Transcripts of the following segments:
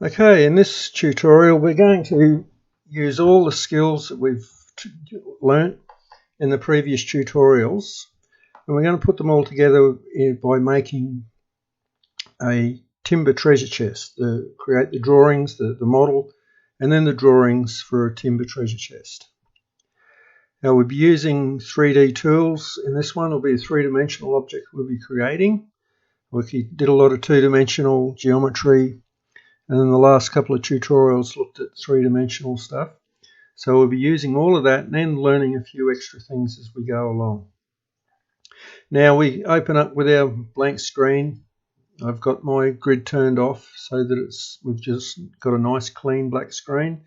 Okay, in this tutorial we're going to use all the skills that we've learnt in the previous tutorials, and we're going to put them all together by making a timber treasure chest. Create the drawings, the model, and then the drawings for a timber treasure chest. Now we'll be using 3D tools. In this one will be a three-dimensional object we'll be creating. We did a lot of two-dimensional geometry, and then the last couple of tutorials looked at three-dimensional stuff. So we'll be using all of that and then learning a few extra things as we go along. Now we open up with our blank screen. I've got my grid turned off so that we've just got a nice clean black screen.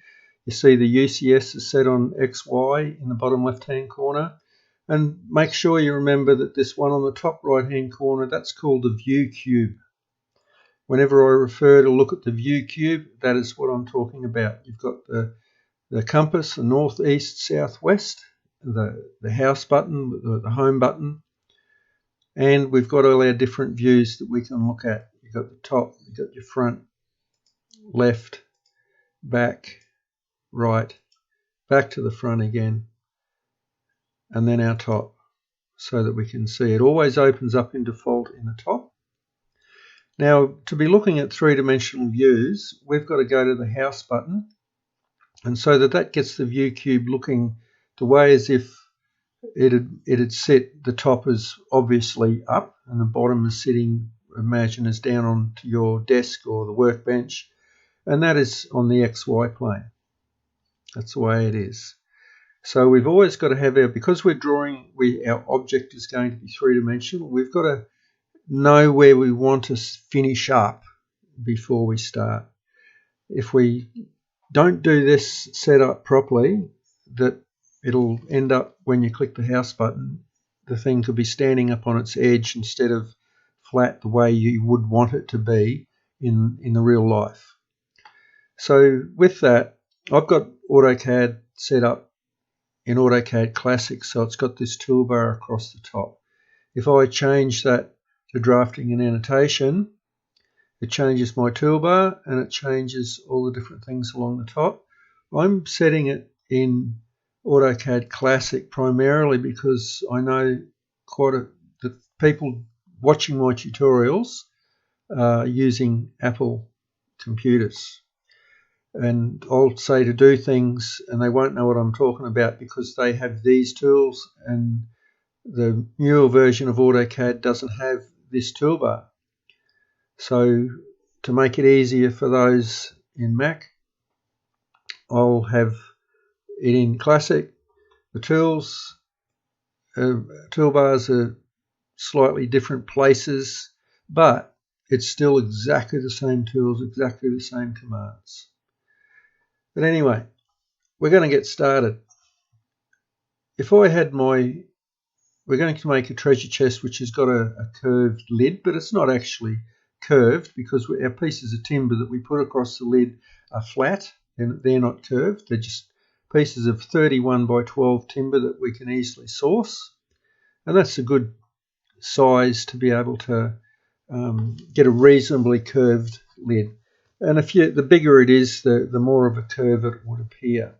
You see the UCS is set on XY in the bottom left-hand corner. And make sure you remember that this one on the top right-hand corner, that's called the view cube. Whenever I refer to look at the view cube, that is what I'm talking about. You've got the compass, the north, east, south, west, the house button, the home button, and we've got all our different views that we can look at. You've got the top, you've got your front, left, back, right, back to the front again, and then our top, so that we can see. It always opens up in default in the top. Now, to be looking at three-dimensional views, we've got to go to the house button, and so that gets the view cube looking the way as if it'd sit, the top is obviously up and the bottom is sitting, imagine, as down onto your desk or the workbench, and that is on the XY plane. That's the way it is. So we've always got to have because we're drawing, our object is going to be three-dimensional, we've got to know where we want to finish up before we start. If we don't do this setup properly, that it'll end up, when you click the house button, the thing could be standing up on its edge instead of flat the way you would want it to be in the real life. So with that, I've got AutoCAD set up in AutoCAD Classic, so it's got this toolbar across the top. If I change that to drafting and annotation, it changes my toolbar and it changes all the different things along the top. I'm setting it in AutoCAD Classic primarily because I know that people watching my tutorials are using Apple computers. And I'll say to do things and they won't know what I'm talking about because they have these tools, and the newer version of AutoCAD doesn't have this toolbar. So to make it easier for those in Mac, I'll have it in Classic. The toolbars are slightly different places, but it's still exactly the same tools, exactly the same commands. But anyway, we're going to get started. If I had we're going to make a treasure chest which has got a curved lid, but it's not actually curved because our pieces of timber that we put across the lid are flat and they're not curved. They're just pieces of 31 by 12 timber that we can easily source, and that's a good size to be able to get a reasonably curved lid. And the bigger it is, the more of a curve it would appear.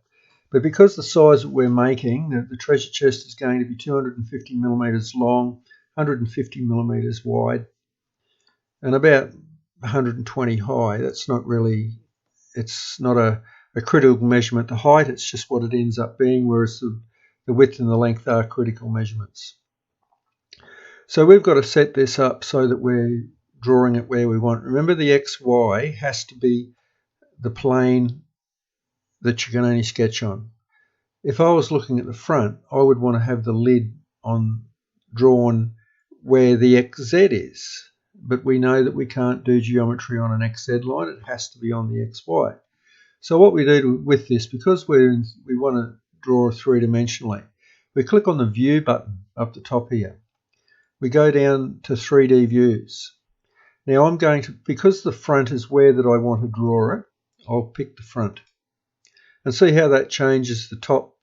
But because the size that we're making, the treasure chest is going to be 250 millimeters long, 150 millimeters wide, and about 120 high. That's not really, it's not a critical measurement. The height, it's just what it ends up being, whereas the width and the length are critical measurements. So we've got to set this up so that we're drawing it where we want. Remember, the XY has to be the plane that you can only sketch on. If I was looking at the front, I would want to have the lid drawn where the XZ is. But we know that we can't do geometry on an XZ line. It has to be on the XY. So what we do with this, because we want to draw three-dimensionally, we click on the View button up the top here. We go down to 3D views. Now I'm going to, because the front is where that I want to draw it, I'll pick the front. And see how that changes the top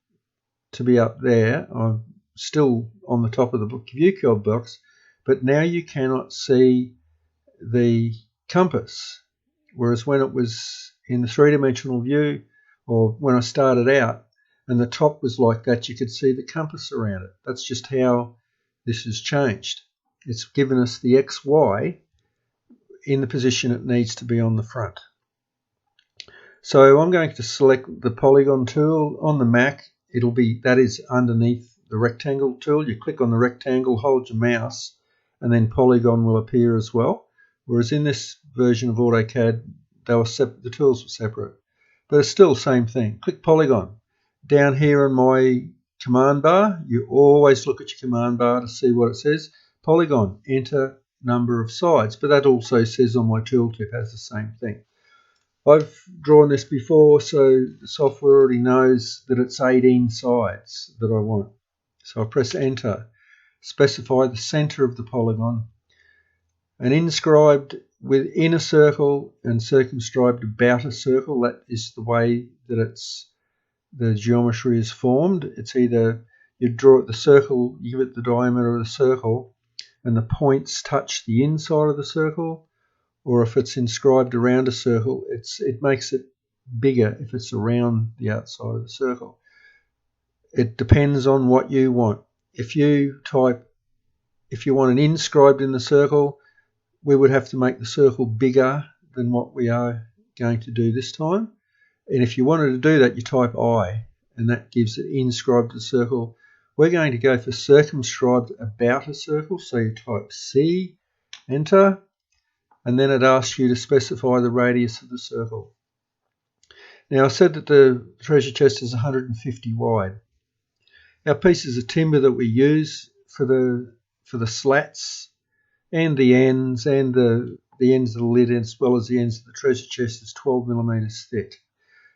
to be up there. I'm still on the top of the view cube box, but now you cannot see the compass. Whereas when it was in the three-dimensional view, or when I started out, and the top was like that, you could see the compass around it. That's just how this has changed. It's given us the XY in the position it needs to be on the front. So I'm going to select the polygon tool on the Mac. That is underneath the rectangle tool. You click on the rectangle, hold your mouse, and then polygon will appear as well. Whereas in this version of AutoCAD, the tools were separate. But it's still the same thing. Click polygon. Down here in my command bar, you always look at your command bar to see what it says. Polygon, enter number of sides. But that also says on my tooltip has the same thing. I've drawn this before, so the software already knows that it's 18 sides that I want. So I press enter. Specify the center of the polygon. And inscribed within a circle and circumscribed about a circle. That is the way that the geometry is formed. It's either you draw the circle, you give it the diameter of the circle, and the points touch the inside of the circle, or if it's inscribed around a circle, it makes it bigger if it's around the outside of the circle. It depends on what you want. If you want an inscribed in the circle, we would have to make the circle bigger than what we are going to do this time. And if you wanted to do that, you type I, and that gives it inscribed to the circle. We're going to go for circumscribed about a circle, so you type C, enter, and then it asks you to specify the radius of the circle. Now I said that the treasure chest is 150 wide. Our pieces of timber that we use for the slats and the ends and the ends of the lid as well as the ends of the treasure chest is 12 millimeters thick.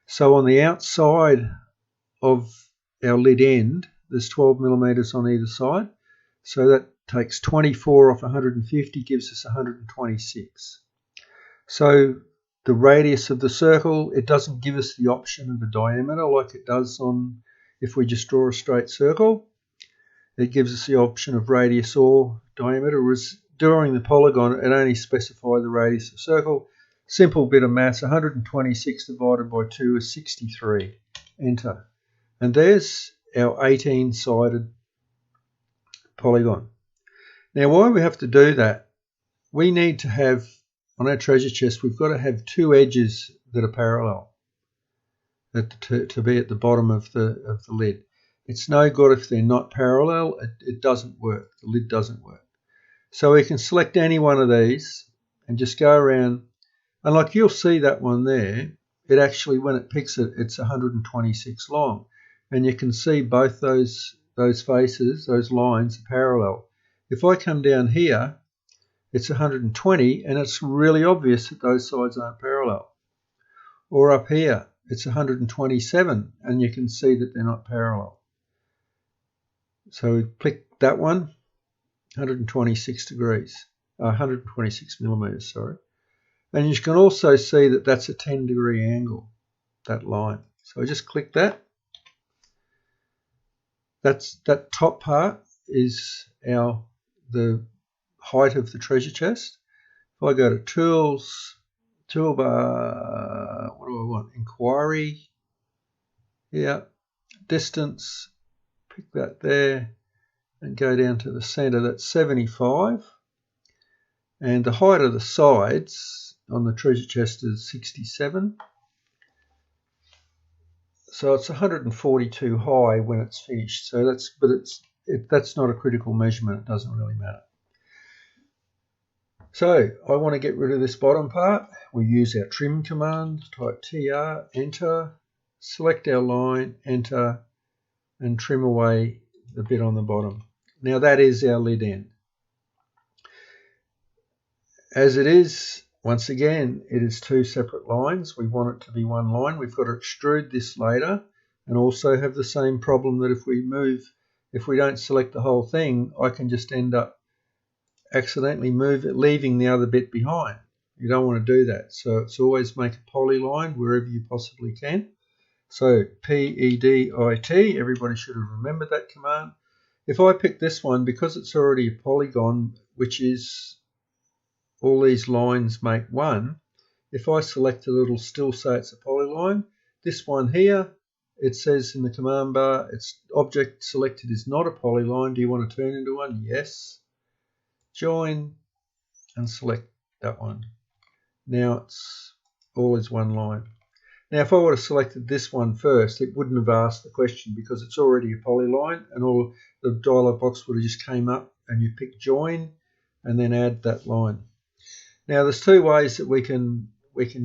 So on the outside of our lid end, there's 12 millimeters on either side. So that takes 24 off 150, gives us 126. So the radius of the circle, it doesn't give us the option of a diameter like it does on if we just draw a straight circle. It gives us the option of radius or diameter, whereas during the polygon, it only specifies the radius of the circle. Simple bit of maths, 126 divided by 2 is 63. Enter. And there's our 18-sided polygon. Now, why we have to do that, we need to have, on our treasure chest, we've got to have two edges that are parallel to be at the bottom of the lid. It's no good if they're not parallel. It doesn't work. The lid doesn't work. So we can select any one of these and just go around. And like you'll see that one there, it actually, when it picks it, it's 126 long. And you can see both those faces, those lines are parallel. If I come down here, it's 120, and it's really obvious that those sides aren't parallel. Or up here, it's 127, and you can see that they're not parallel. So we click that one, 126 degrees, 126 millimeters, sorry. And you can also see that that's a 10-degree angle, that line. So I just click that. That top part is the height of the treasure chest. If I go to Tools, Toolbar, what do I want? Inquiry, yeah, Distance, pick that there, and go down to the center, that's 75. And the height of the sides on the treasure chest is 67. So it's 142 high when it's finished. So that's not a critical measurement. It doesn't really matter. So I want to get rid of this bottom part. We use our trim command, type TR, enter, select our line, enter, and trim away the bit on the bottom. Now that is our lid end. As it is, once again, it is two separate lines. We want it to be one line. We've got to extrude this later and also have the same problem that if we don't select the whole thing, I can just end up accidentally leaving the other bit behind. You don't want to do that. So it's always make a polyline wherever you possibly can. So PEDIT, everybody should have remembered that command. If I pick this one, because it's already a polygon, which is all these lines make one, if I select it, it'll still say it's a polyline. This one here, it says in the command bar, its object selected is not a polyline. Do you want to turn into one? Yes. Join and select that one. Now it's always one line. Now if I would have selected this one first, it wouldn't have asked the question because it's already a polyline, and all the dialog box would have just came up and you pick join and then add that line. Now there's two ways that we can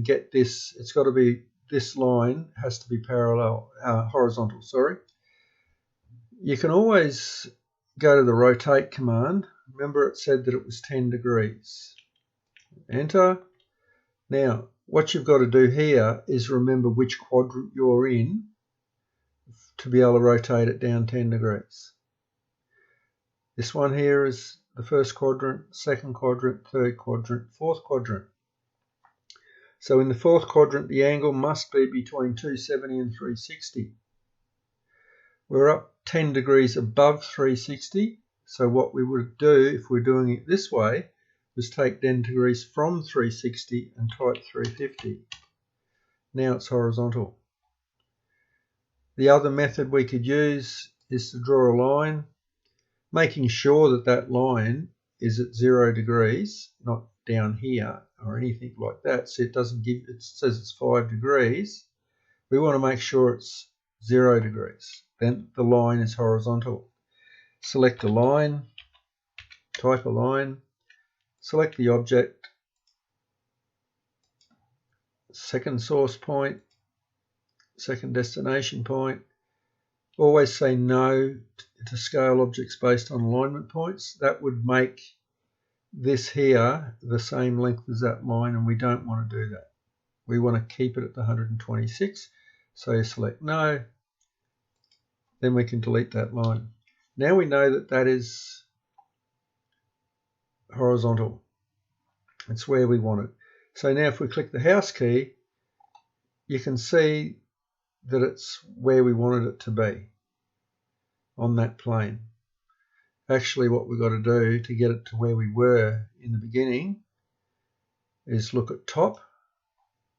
get this. It's got to be, this line has to be parallel, horizontal, sorry. You can always go to the rotate command. Remember it said that it was 10 degrees. Enter. Now what you've got to do here is remember which quadrant you're in to be able to rotate it down 10 degrees. This one here is the first quadrant, second quadrant, third quadrant, fourth quadrant. So in the fourth quadrant, the angle must be between 270 and 360. We're up 10 degrees above 360. So what we would do if we're doing it this way was take 10 degrees from 360 and type 350. Now it's horizontal. The other method we could use is to draw a line, making sure that that line is at 0 degrees, not down here or anything like that. So it doesn't give, it says it's 5 degrees. We want to make sure it's 0 degrees. Then the line is horizontal. Select a line, type a line, select the object, second source point, second destination point. Always say no to scale objects based on alignment points. That would make this here the same length as that line, and we don't want to do that. We want to keep it at the 126. So you select no, then we can delete that line. Now we know that that is horizontal. It's where we want it. So now if we click the house key, you can see that it's where we wanted it to be on that plane. Actually, what we've got to do to get it to where we were in the beginning is look at top.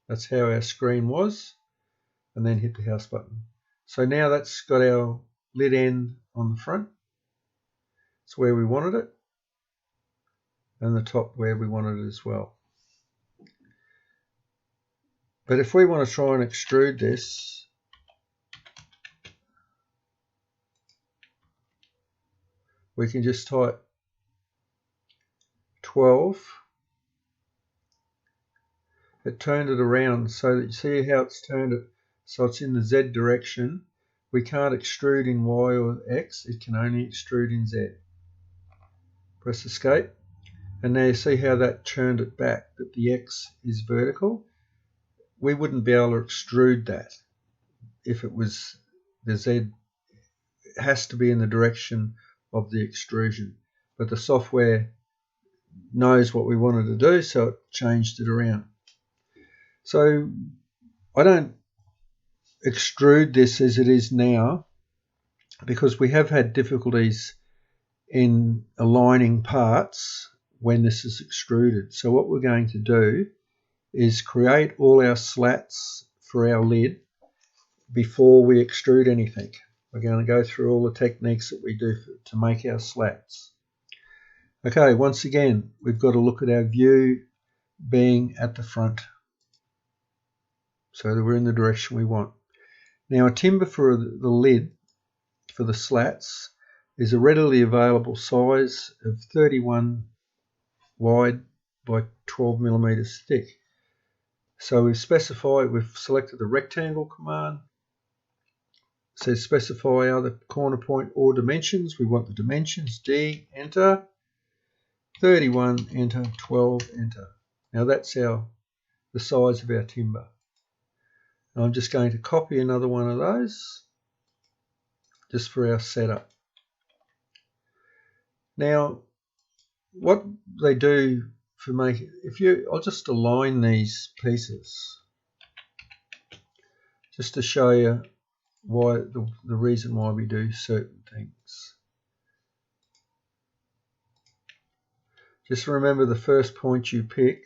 That's how our screen was, and then hit the house button. So now that's got our lid end on the front. It's where we wanted it, and the top where we wanted it as well. But if we want to try and extrude this, we can just type 12. It turned it around so that you see how it's turned it so it's in the Z direction. We can't extrude in Y or X, it can only extrude in Z. Press escape, and now you see how that turned it back, that the X is vertical. We wouldn't be able to extrude that if it was the Z. It has to be in the direction of the extrusion, but the software knows what we wanted to do, so it changed it around. So I don't extrude this as it is now because we have had difficulties in aligning parts when this is extruded. So what we're going to do is create all our slats for our lid before we extrude anything. We're going to go through all the techniques that we do to make our slats. Okay, once again, we've got to look at our view being at the front so that we're in the direction we want. Now a timber for the lid, for the slats, is a readily available size of 31 wide by 12 millimeters thick. So we've selected the rectangle command. It says specify either corner point or dimensions. We want the dimensions, D, enter, 31, enter, 12, enter. Now that's the size of our timber. And I'm just going to copy another one of those just for our setup. Now what they do for making, I'll just align these pieces just to show you why the reason why we do certain things. Just remember the first point you pick,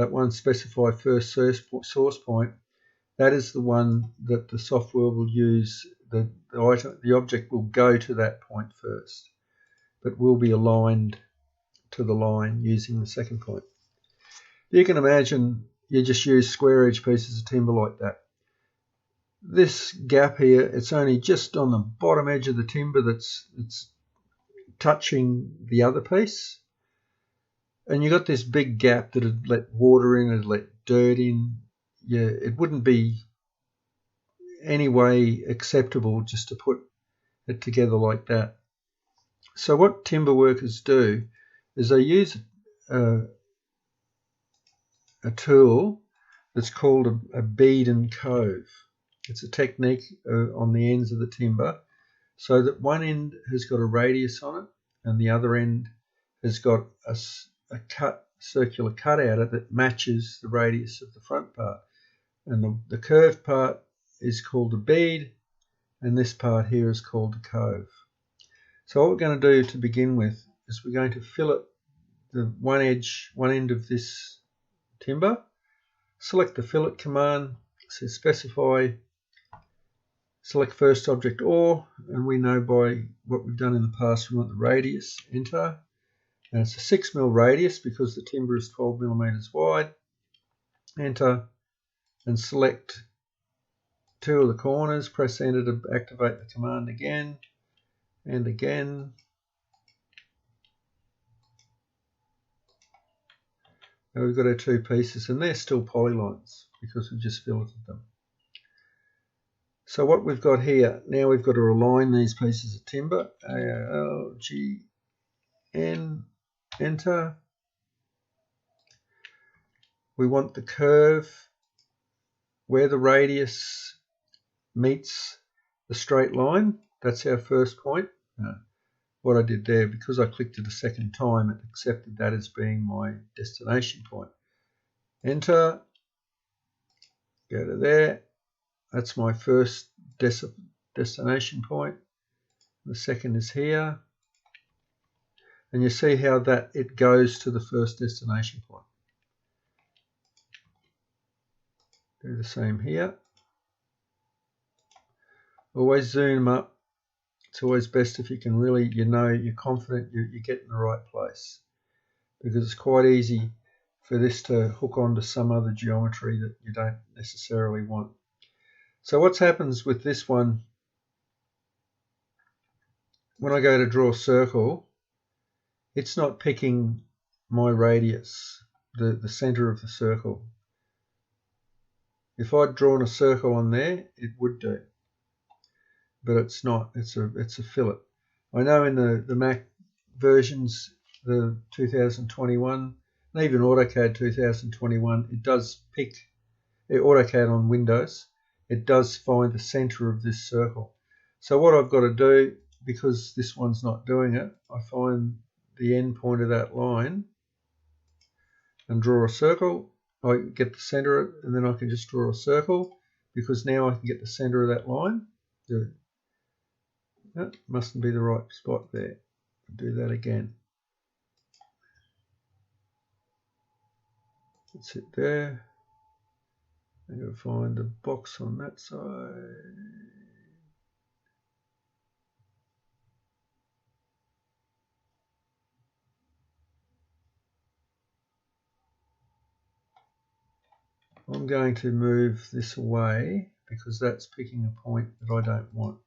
that one specify first source point, that is the one that the software will use. The object will go to that point first, but will be aligned to the line using the second point. You can imagine you just use square edge pieces of timber like that. This gap here, it's only just on the bottom edge of the timber that's touching the other piece. And you got this big gap that would let water in, it'd let dirt in. Yeah, it wouldn't be any way acceptable just to put it together like that. So what timber workers do is they use a tool that's called a bead and cove. It's a technique on the ends of the timber, so that one end has got a radius on it and the other end has got a circular cut out of it that matches the radius of the front part. And the curved part is called a bead, and this part here is called a cove. So what we're going to do to begin with is we're going to fillet the one end of this timber. Select the fillet command, so specify, select first object or, and we know by what we've done in the past we want the radius, enter. And it's a 6 mm radius because the timber is 12 mm wide. Enter, and select two of the corners. Press enter to activate the command again and again. Now we've got our two pieces, and they're still polylines because we've just filleted them. So what we've got here, now we've got to align these pieces of timber. A-L-G-N, enter. We want the curve where the radius meets the straight line. That's our first point. What I did there, because I clicked it a second time, it accepted that as being my destination point. Enter, go to there. That's my first destination point. The second is here. And you see how that it goes to the first destination point. Do the same here. Always zoom up. It's always best if you can really, you're confident you get in the right place, because it's quite easy for this to hook onto some other geometry that you don't necessarily want. So what happens with this one, when I go to draw a circle, it's not picking my radius, the center of the circle. If I'd drawn a circle on there, it would do. But it's not, it's a fillet. I know in the Mac versions, the 2021, and even AutoCAD 2021, it does pick, AutoCAD on Windows, it does find the center of this circle. So what I've got to do, because this one's not doing it, I find the end point of that line and draw a circle. I get the center of it, and then I can just draw a circle, because now I can get the center of that line. That mustn't be the right spot there. Do that again. That's it there. I'm going to find the box on that side. I'm going to move this away because that's picking a point that I don't want.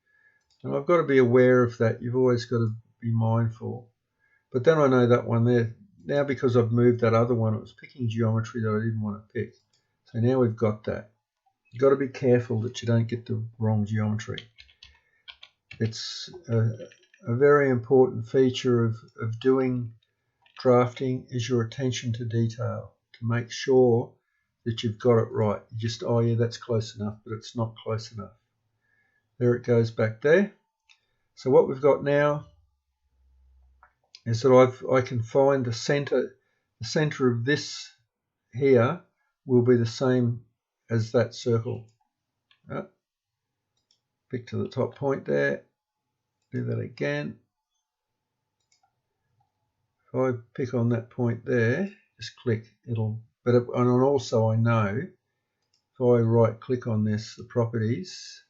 And I've got to be aware of that. You've always got to be mindful. But then I know that one there. Now because I've moved that other one, it was picking geometry that I didn't want to pick. So now we've got that. You've got to be careful that you don't get the wrong geometry. It's a very important feature of doing drafting is your attention to detail, to make sure that you've got it right. You just, oh yeah, that's close enough, but it's not close enough. There it goes back there. So what we've got now is that I can find the center of this here will be the same as that circle. Pick to the top point there, do that again. If I pick on that point there, just click, it'll and also I know if I right click on this, the properties,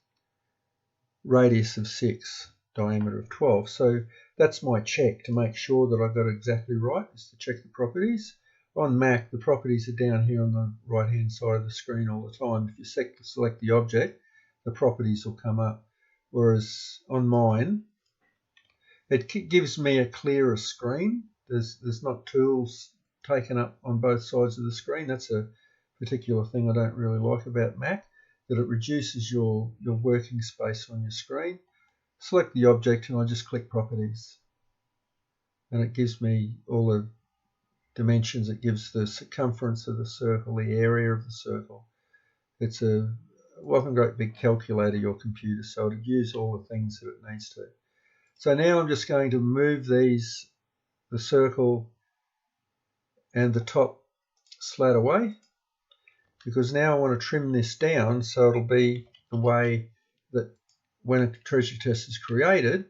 radius of 6, diameter of 12. So that's my check to make sure that I got it exactly right, is to check the properties. On Mac, the properties are down here on the right hand side of the screen all the time. If you select the object, the properties will come up. Whereas on mine, it gives me a clearer screen. There's not tools taken up on both sides of the screen. That's a particular thing I don't really like about Mac, that it reduces your working space on your screen. Select the object and I just click properties. And it gives me all the dimensions. It gives the circumference of the circle, the area of the circle. It's a one great big calculator, your computer, so it'll use all the things that it needs to. So now I'm just going to move these, the circle and the top slat away, because now I want to trim this down so it'll be the way that when a treasure chest is created,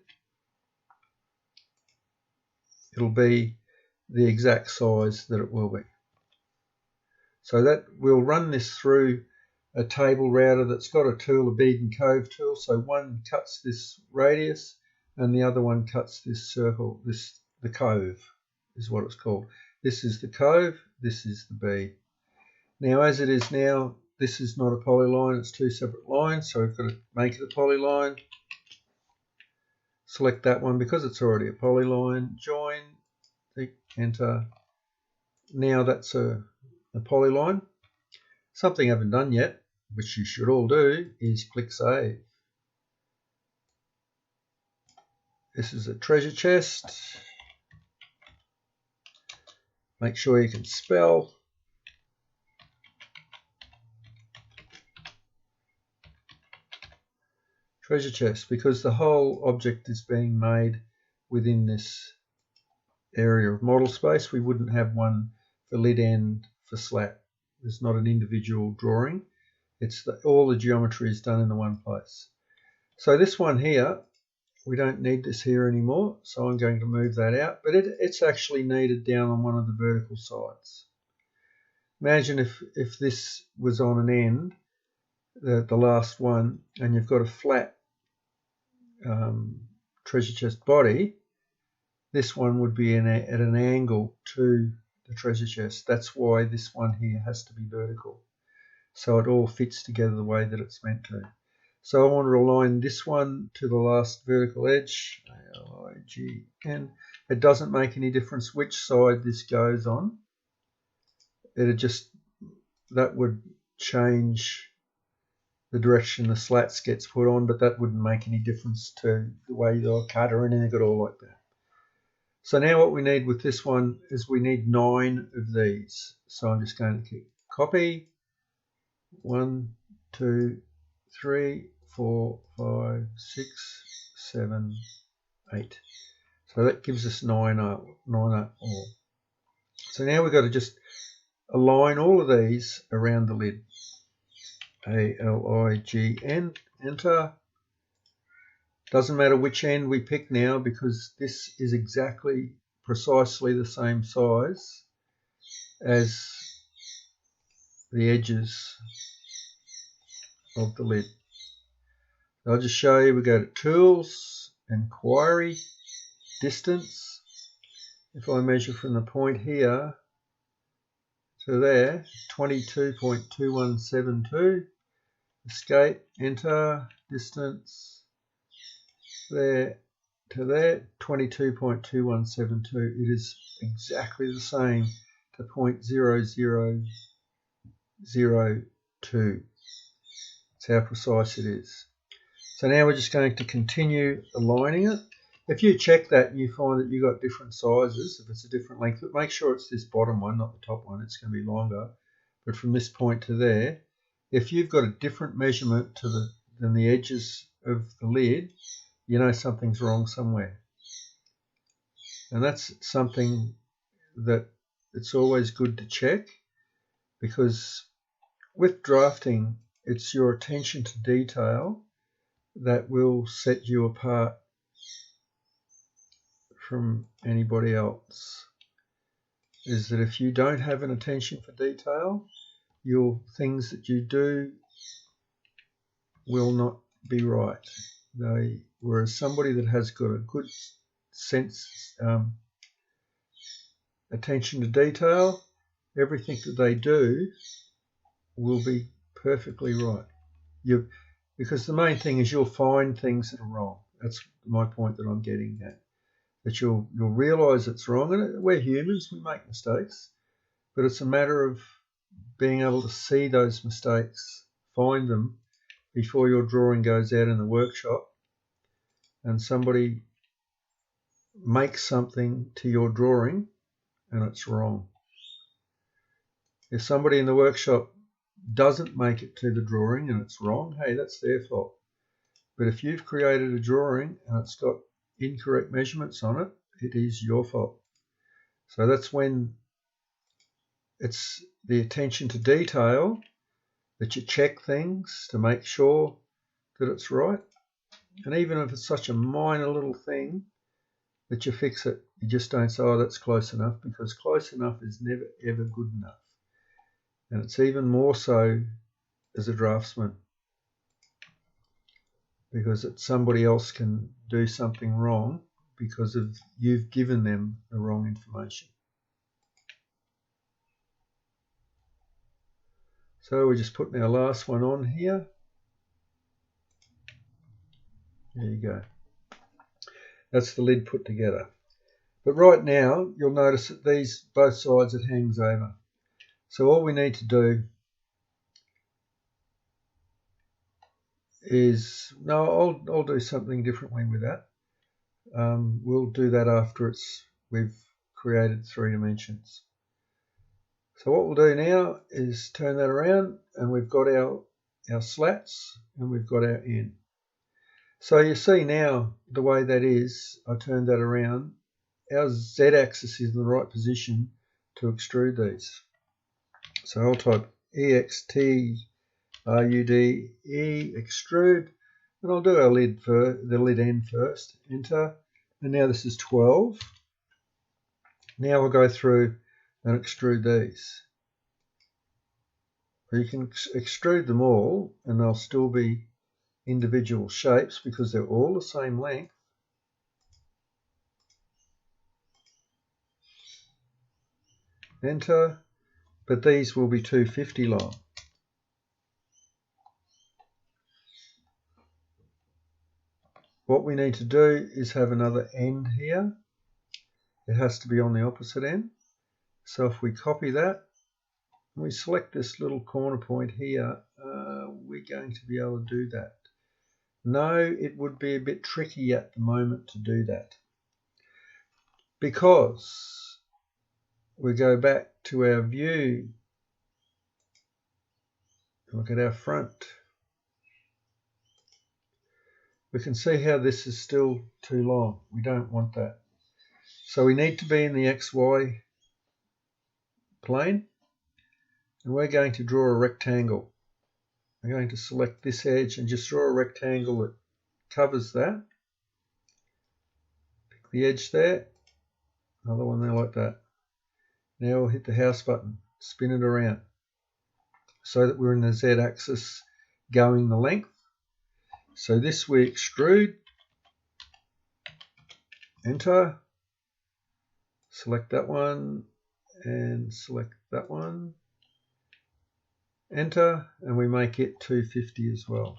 it'll be the exact size that it will be. So that we'll run this through a table router that's got a tool, a bead and cove tool. So one cuts this radius and the other one cuts this circle, the cove is what it's called. This is the cove, this is the bead. Now as it is now, this is not a polyline, it's two separate lines, so we've got to make it a polyline. Select that one because it's already a polyline, join, enter. Now that's a polyline. Something I haven't done yet, which you should all do, is click save. This is a treasure chest. Make sure you can spell. Treasure chest, because the whole object is being made within this area of model space. We wouldn't have one for lid and for slat. There's not an individual drawing. It's all the geometry is done in the one place. So this one here, we don't need this here anymore, so I'm going to move that out, but it's actually needed down on one of the vertical sides. Imagine if this was on an end, the last one, and you've got a flat treasure chest body, this one would be at an angle to the treasure chest. That's why this one here has to be vertical, so it all fits together the way that it's meant to. So I want to align this one to the last vertical edge, A-L-I-G-N. It doesn't make any difference which side this goes on. That would change the direction the slats gets put on, but that wouldn't make any difference to the way they'll cut or anything at all like that. So now what we need with this one is we need 9 of these. So I'm just going to click copy. 1, 2, 3, 4, 5, 6, 7, 8. So that gives us 9 all. So now we've got to just align all of these around the lid. A-L-I-G-N, enter. Doesn't matter which end we pick now because this is exactly precisely the same size as the edges of the lid. I'll just show you. We go to Tools, Inquiry, Distance. If I measure from the point here to there, 22.2172. Escape, enter, distance, there to there, 22.2172. It is exactly the same to 0.0002. That's how precise it is. So now we're just going to continue aligning it. If you check that and you find that you've got different sizes, if it's a different length, but make sure it's this bottom one, not the top one. It's going to be longer. But from this point to there, if you've got a different measurement than the edges of the lid, you know something's wrong somewhere. And that's something that it's always good to check, because with drafting, it's your attention to detail that will set you apart from anybody else. is that if you don't have an attention for detail, your things that you do will not be right. Whereas somebody that has got a good sense, attention to detail, everything that they do will be perfectly right. Because the main thing is you'll find things that are wrong. That's my point that I'm getting at. That you'll realise it's wrong, and we're humans, we make mistakes, but it's a matter of being able to see those mistakes, find them before your drawing goes out in the workshop and somebody makes something to your drawing and it's wrong. If somebody in the workshop doesn't make it to the drawing and it's wrong, hey, that's their fault. But if you've created a drawing and it's got incorrect measurements on it, it is your fault. So that's when it's the attention to detail that you check things to make sure that it's right. And even if it's such a minor little thing that you fix it, you just don't say, oh, that's close enough, because close enough is never ever good enough. And it's even more so as a draftsman, because somebody else can do something wrong because of you've given them the wrong information. So we're just putting our last one on here. There you go. That's the lid put together. But right now, you'll notice that both sides it hangs over. So all we need to do is, no, I'll do something differently with that. We'll do that after we've created 3 dimensions. So what we'll do now is turn that around, and we've got our slats and we've got our end. So you see now the way that is, I turned that around, our Z-axis is in the right position to extrude these. So I'll type EXTRUDE, extrude, and I'll do our the lid end first, enter, and now this is 12. Now we'll go through and extrude these. You can extrude them all and they'll still be individual shapes because they're all the same length. Enter, but these will be 250 long. What we need to do is have another end here. It has to be on the opposite end. So if we copy that, and we select this little corner point here, we're going to be able to do that. No, it would be a bit tricky at the moment to do that, because we go back to our view, look at our front. We can see how this is still too long. We don't want that. So we need to be in the XY plane, and we're going to draw a rectangle. I'm going to select this edge and just draw a rectangle that covers that. Pick the edge there, another one there like that. Now we'll hit the house button, spin it around so that we're in the Z axis going the length. So this we extrude, enter, select that one and select that one, enter, and we make it 250 as well.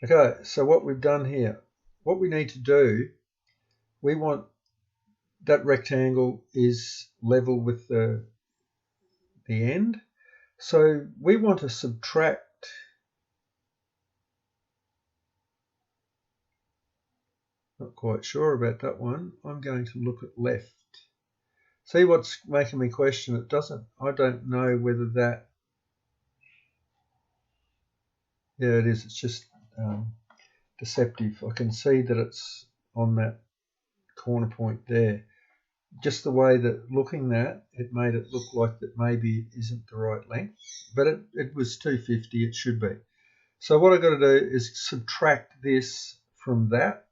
Okay, so what we've done here, what we need to do, we want that rectangle is level with the end. So we want to subtract not quite sure about that one. I'm going to look at left. See what's making me question it? I don't know whether that, yeah, it is, it's just deceptive. I can see that it's on that corner point there. Just the way that looking at it made it look like that maybe it isn't the right length, but it was 250, it should be. So what I've got to do is subtract this from that,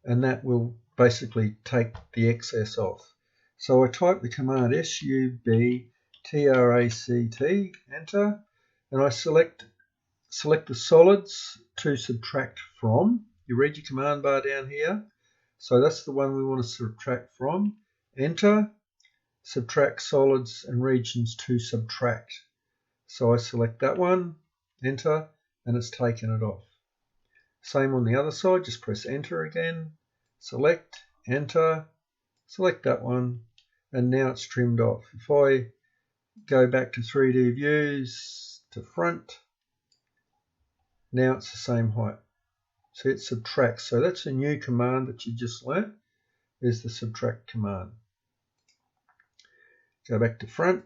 and that will basically take the excess off. So I type the command SUBTRACT, enter, and I select the solids to subtract from. You read your command bar down here. So that's the one we want to subtract from. Enter, subtract solids and regions to subtract. So I select that one, enter, and it's taken it off. Same on the other side, just press enter again, select, enter, select that one, and now it's trimmed off. If I go back to 3D views, to front, now it's the same height. So it subtracts. So that's a new command that you just learnt, is the subtract command. Go back to front,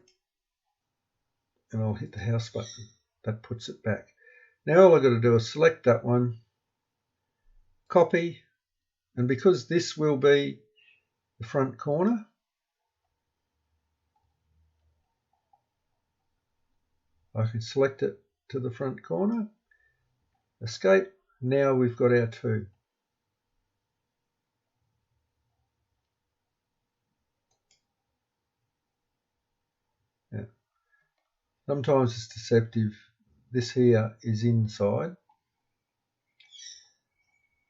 and I'll hit the house button. That puts it back. Now all I've got to do is select that one, copy, and because this will be the front corner, I can select it to the front corner, escape. Now we've got our two. Yeah. Sometimes it's deceptive. This here is inside.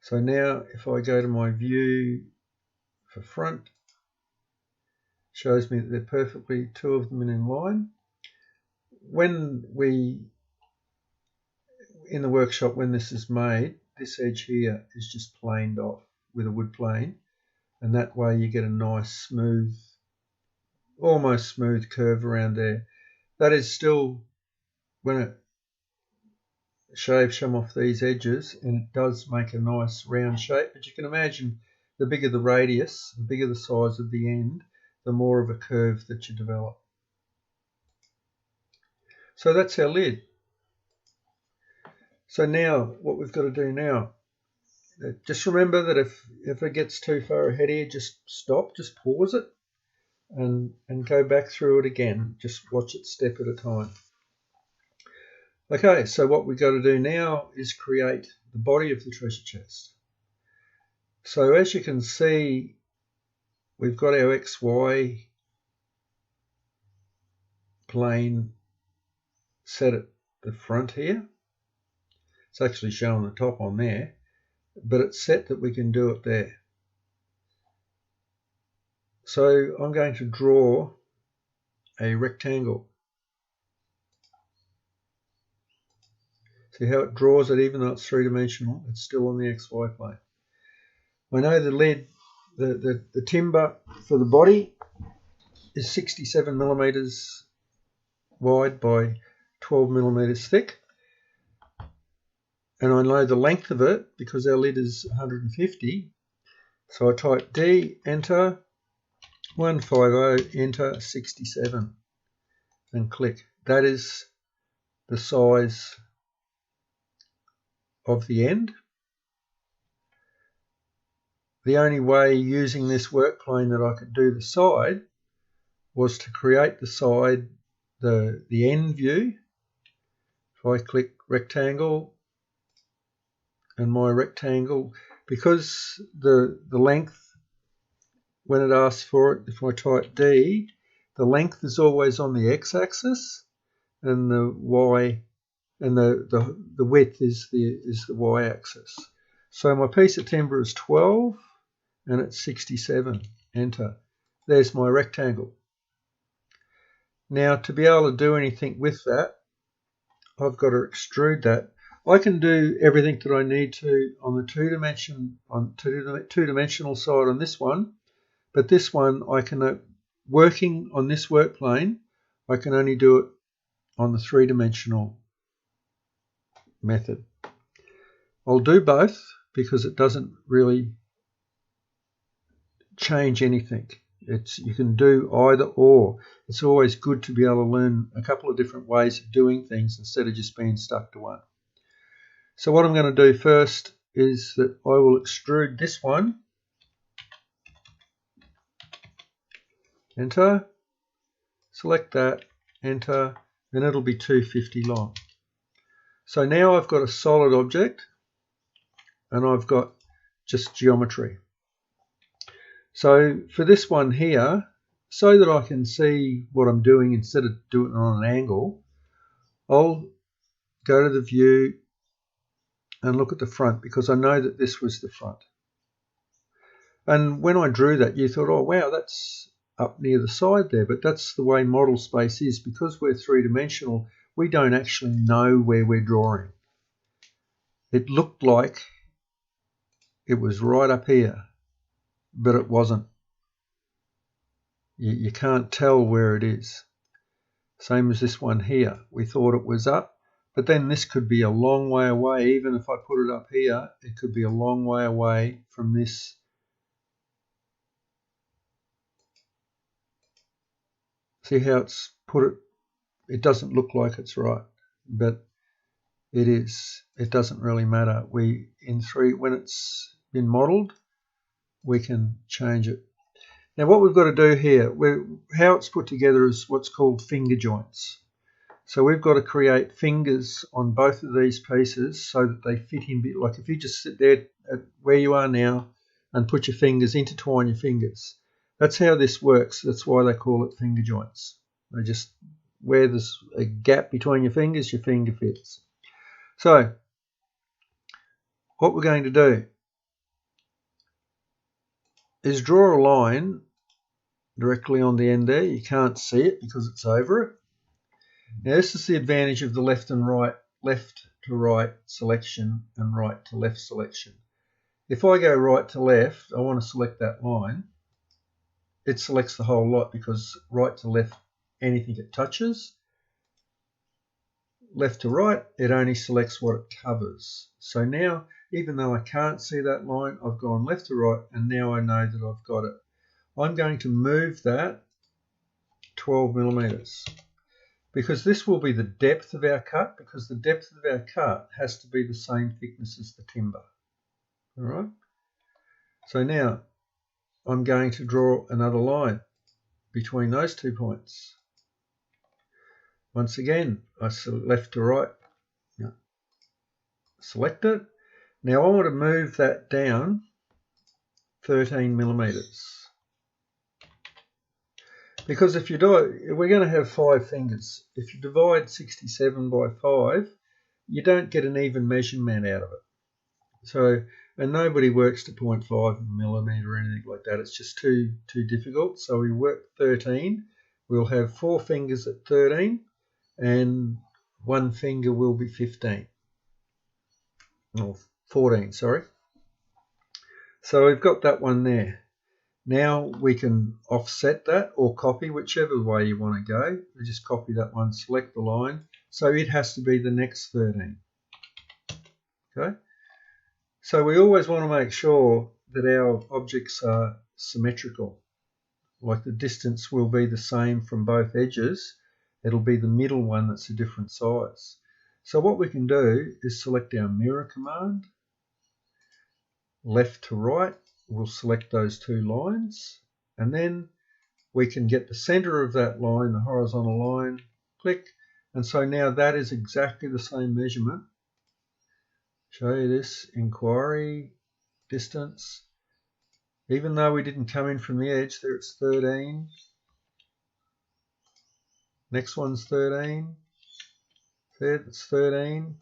So now if I go to my view for front, shows me that they're perfectly, two of them in line. When in the workshop, when this is made, this edge here is just planed off with a wood plane, and that way you get a nice smooth, almost smooth curve around there. That is still, when it shaves some off these edges, and it does make a nice round shape, but you can imagine the bigger the radius, the bigger the size of the end, the more of a curve that you develop. So that's our lid. So now what we've got to do now, just remember that if it gets too far ahead here, just stop, just pause it and go back through it again. Just watch it step at a time. Okay, so what we've got to do now is create the body of the treasure chest. So as you can see, we've got our XY plane set at the front here. It's actually showing the top on there, but it's set that we can do it there. So I'm going to draw a rectangle. See how it draws it, even though it's three-dimensional, it's still on the XY plane. I know the lead, the timber for the body is 67 millimeters wide by 12 millimeters thick. And I know the length of it because our lid is 150. So I type D, enter, 150, enter, 67, and click. That is the size of the end. The only way using this work plane that I could do the side was to create the side, the end view. If I click rectangle, and my rectangle, because the length, when it asks for it, if I type D, the length is always on the x-axis, and the y, and the width is the y-axis. So my piece of timber is 12, and it's 67. Enter. There's my rectangle. Now to be able to do anything with that, I've got to extrude that. I can do everything that I need to on the two-dimensional side on this one, but this one I can, working on this work plane, I can only do it on the three-dimensional method. I'll do both because it doesn't really change anything. You can do either or. It's always good to be able to learn a couple of different ways of doing things instead of just being stuck to one. So what I'm going to do first is that I will extrude this one. Enter. Select that. Enter. And it'll be 250 long. So now I've got a solid object and I've got just geometry. So for this one here, so that I can see what I'm doing instead of doing it on an angle, I'll go to the view and look at the front, because I know that this was the front. And when I drew that, you thought, oh wow, that's up near the side there, but that's the way model space is. Because we're three-dimensional, we don't actually know where we're drawing. It looked like it was right up here, but it wasn't. You can't tell where it is. Same as this one here. We thought it was up, but then this could be a long way away. Even if I put it up here, it could be a long way away from this. See how it's put it? It doesn't look like it's right, but it is. It doesn't really matter. When it's been modeled, we can change it. Now what we've got to do here, how it's put together is what's called finger joints. So we've got to create fingers on both of these pieces so that they fit in. Like if you just sit there at where you are now and put your fingers, intertwine your fingers. That's how this works. That's why they call it finger joints. They just, where there's a gap between your fingers, your finger fits. So what we're going to do is draw a line directly on the end there. You can't see it because it's over it. Now this is the advantage of the left and right, left to right selection and right to left selection. If I go right to left, I want to select that line. It selects the whole lot, because right to left, anything it touches. Left to right, it only selects what it covers. So now, even though I can't see that line, I've gone left to right, and now I know that I've got it. I'm going to move that 12 millimeters. Because this will be the depth of our cut, because the depth of our cut has to be the same thickness as the timber. All right. So now I'm going to draw another line between those 2 points. Once again, I select left to right. Now, select it. Now I want to move that down 13 millimeters. Because if you do, we're going to have 5 fingers. If you divide 67 by 5, you don't get an even measurement out of it. So, and nobody works to 0.5 millimeter or anything like that. It's just too difficult. So we work 13. We'll have 4 fingers at 13, and 1 finger will be 15. Or 14, sorry. So we've got that one there. Now we can offset that or copy, whichever way you want to go. We just copy that one, select the line. So it has to be the next 13. Okay. So we always want to make sure that our objects are symmetrical. Like the distance will be the same from both edges. It'll be the middle one that's a different size. So what we can do is select our mirror command. Left to right, we'll select those 2 lines, and then we can get the center of that line, the horizontal line, click, and so now that is exactly the same measurement. Show you this, inquiry, distance. Even though we didn't come in from the edge, there it's 13. Next one's 13. There, it's 13.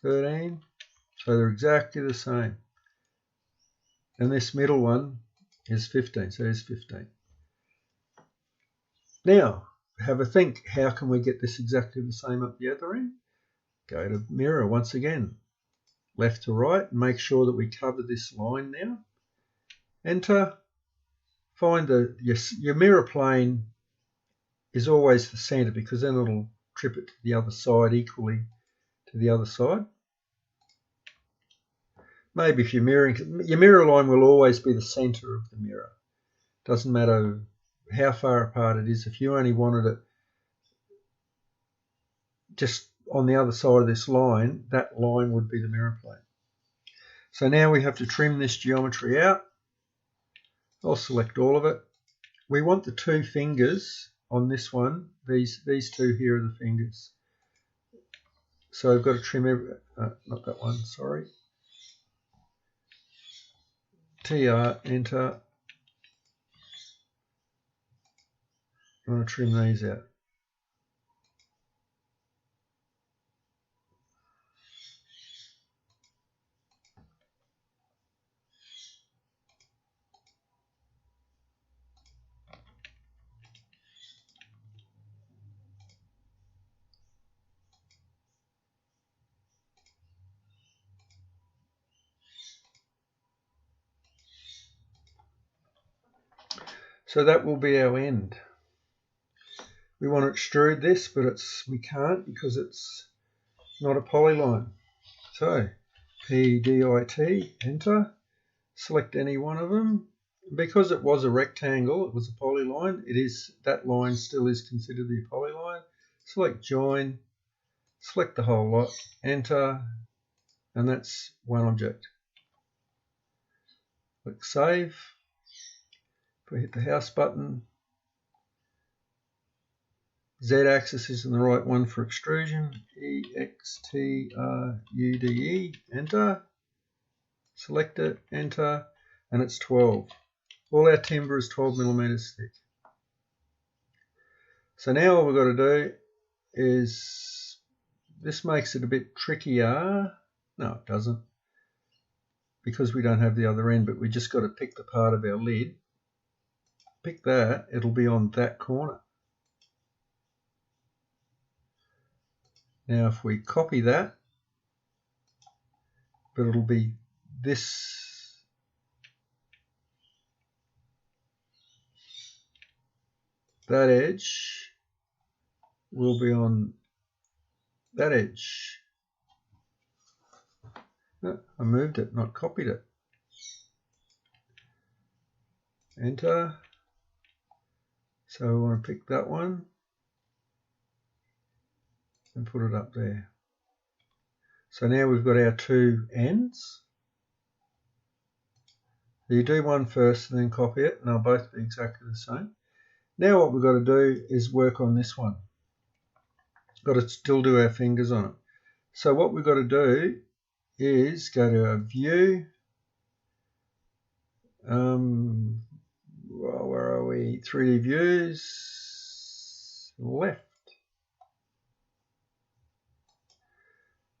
13. So they're exactly the same. And this middle one is 15, so there's 15. Now, have a think, how can we get this exactly the same up the other end? Go to mirror once again, left to right, and make sure that we cover this line now. Enter, find your mirror plane is always the center, because then it'll trip it to the other side equally to the other side. Maybe if you're mirroring, your mirror line will always be the center of the mirror. Doesn't matter how far apart it is. If you only wanted it just on the other side of this line, that line would be the mirror plane. So now we have to trim this geometry out. I'll select all of it. We want the 2 fingers on this one. These 2 here are the fingers. So I've got to trim not that one, sorry. TR, enter. I'm going to trim these out. So that will be our end. We want to extrude this, but we can't because it's not a polyline. So PDIT, enter, select any one of them. Because it was a rectangle, it was a polyline, that line still is considered the polyline. Select join, select the whole lot, enter, and that's one object. Click save. If we hit the house button, Z-axis is in the right one for extrusion, EXTRUDE, enter, select it, enter, and it's 12. All our timber is 12 millimeters thick. So now all we've got to do is, this makes it a bit trickier. No, it doesn't, because we don't have the other end, but we just got to pick the part of our lid. Pick that, it'll be on that corner. Now if we copy that, but it'll be this, that edge will be on that edge. No, I moved it, not copied it. Enter. So we want to pick that one and put it up there. So now we've got our two ends. You do one first and then copy it, and they'll both be exactly the same. Now what we've got to do is work on this one. Got to still do our fingers on it. So what we've got to do is go to our view. Well, where are we? 3D views, left.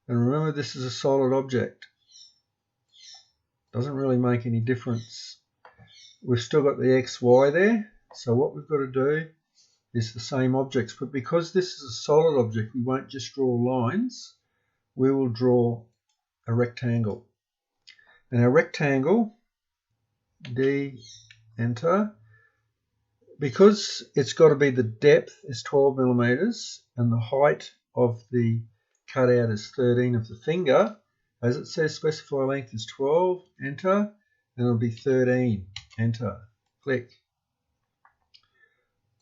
And remember, this is a solid object. Doesn't really make any difference. We've still got the X, Y there. So what we've got to do is the same objects. But because this is a solid object, we won't just draw lines. We will draw a rectangle. And our rectangle, D, enter. Because it's got to be, the depth is 12 millimeters and the height of the cutout is 13 of the finger. As it says, specify length is 12, enter, and it'll be 13, enter, click.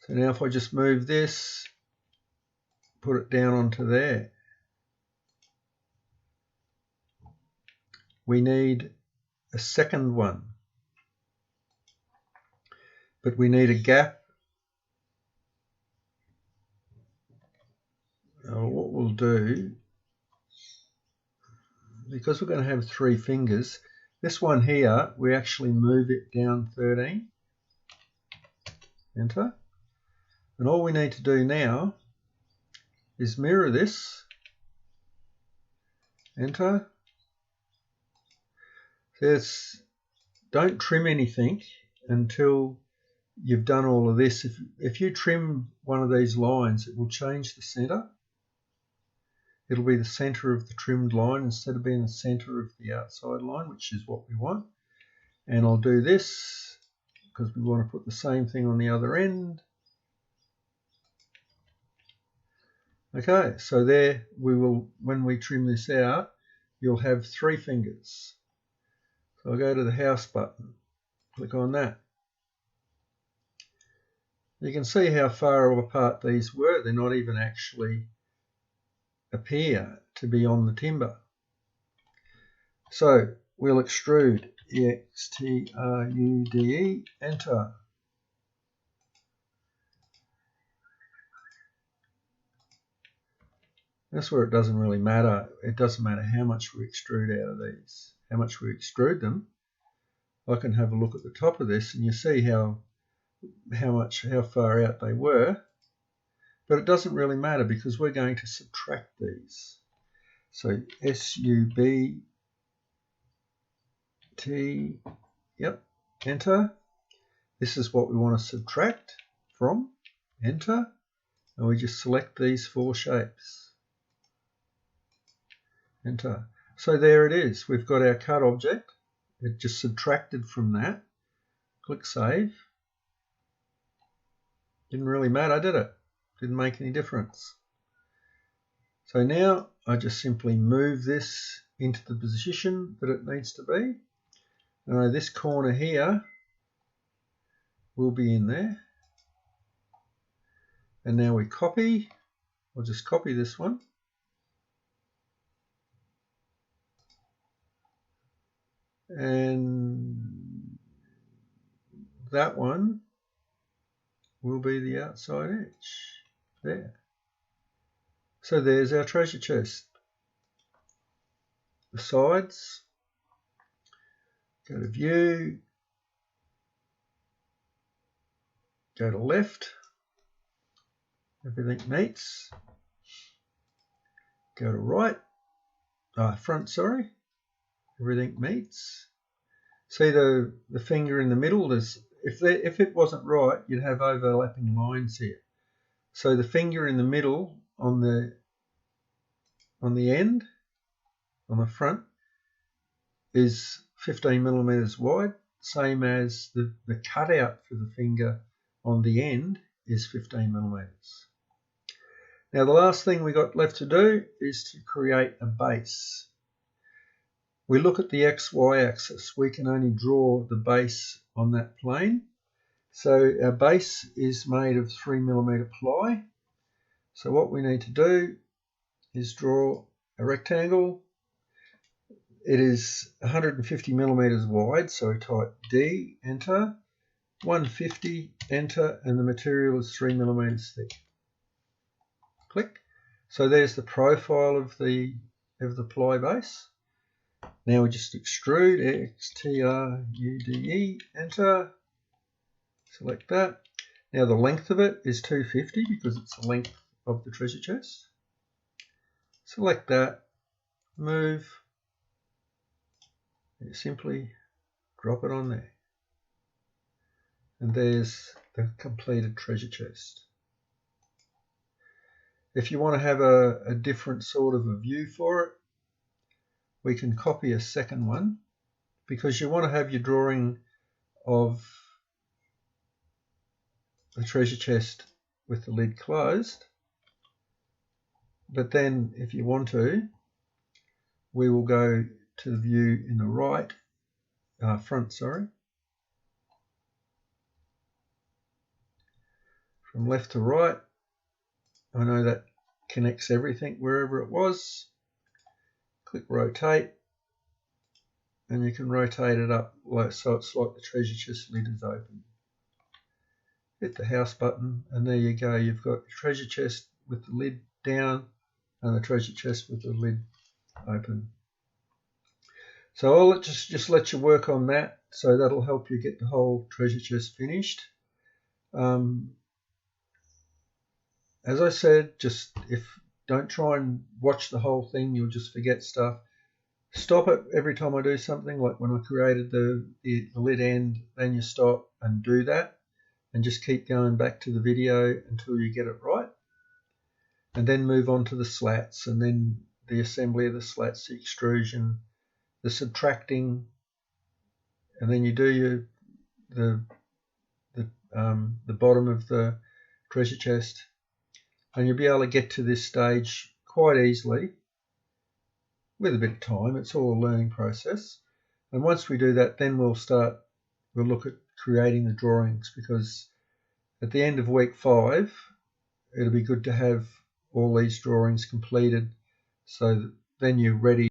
So now if I just move this, put it down onto there, we need a second one, but we need a gap. What we'll do, because we're going to have three fingers, this one here, we actually move it down 13, enter. And all we need to do now is mirror this, enter. So don't trim anything until you've done all of this. If you trim one of these lines, it will change the center. It'll be the center of the trimmed line instead of being the center of the outside line, which is what we want. And I'll do this because we want to put the same thing on the other end. Okay, so there we will, when we trim this out, you'll have three fingers. So I'll go to the house button, click on that. You can see how far apart these were. They're not even actually appear to be on the timber. So we'll extrude, EXTRUDE, enter. That's where it doesn't really matter. It doesn't matter how much we extrude out of these, how much we extrude them. I can have a look at the top of this and you see how far out they were, but it doesn't really matter because we're going to subtract these. So SUBT, yep, enter. This is what we want to subtract from, enter, and we just select these 4 shapes, enter. So there it is, we've got our cut object, it just subtracted from that, click save. Didn't really matter, did it? Didn't make any difference. So now I just simply move this into the position that it needs to be. Now this corner here will be in there. And now we copy. I'll just copy this one. And that one will be the outside edge there. So there's our treasure chest. The sides, go to view, go to left, everything meets, go to right, front, sorry, everything meets. See the finger in the middle, if it wasn't right, you'd have overlapping lines here. So the finger in the middle on the end, on the front, is 15 millimeters wide, same as the cutout for the finger on the end is 15 millimeters. Now the last thing we got left to do is to create a base. We look at the XY axis. We can only draw the base on that plane. So our base is made of 3 millimeter ply. So what we need to do is draw a rectangle. It is 150 millimeters wide, so type D, enter, 150, enter, and the material is 3 millimeters thick. Click. So there's the profile of the ply base. Now we just extrude, XTRUDE, enter, select that. Now the length of it is 250 because it's the length of the treasure chest. Select that, move, and you simply drop it on there. And there's the completed treasure chest. If you want to have a different sort of a view for it, we can copy a second one because you want to have your drawing of the treasure chest with the lid closed. But then if you want to, we will go to the view in the right, front, sorry. From left to right, I know that connects everything wherever it was. Click rotate, and you can rotate it up so it's like the treasure chest lid is open. Hit the house button, and there you go. You've got your treasure chest with the lid down and the treasure chest with the lid open. So I'll just let you work on that, so that'll help you get the whole treasure chest finished. As I said, don't try and watch the whole thing, you'll just forget stuff. Stop it every time I do something, like when I created the lid end, then you stop and do that, and just keep going back to the video until you get it right. And then move on to the slats, and then the assembly of the slats, the extrusion, the subtracting, and then you do the bottom of the treasure chest, and you'll be able to get to this stage quite easily with a bit of time. It's all a learning process, and once we do that, then we'll look at creating the drawings, because at the end of week 5 it'll be good to have all these drawings completed, so that then you're ready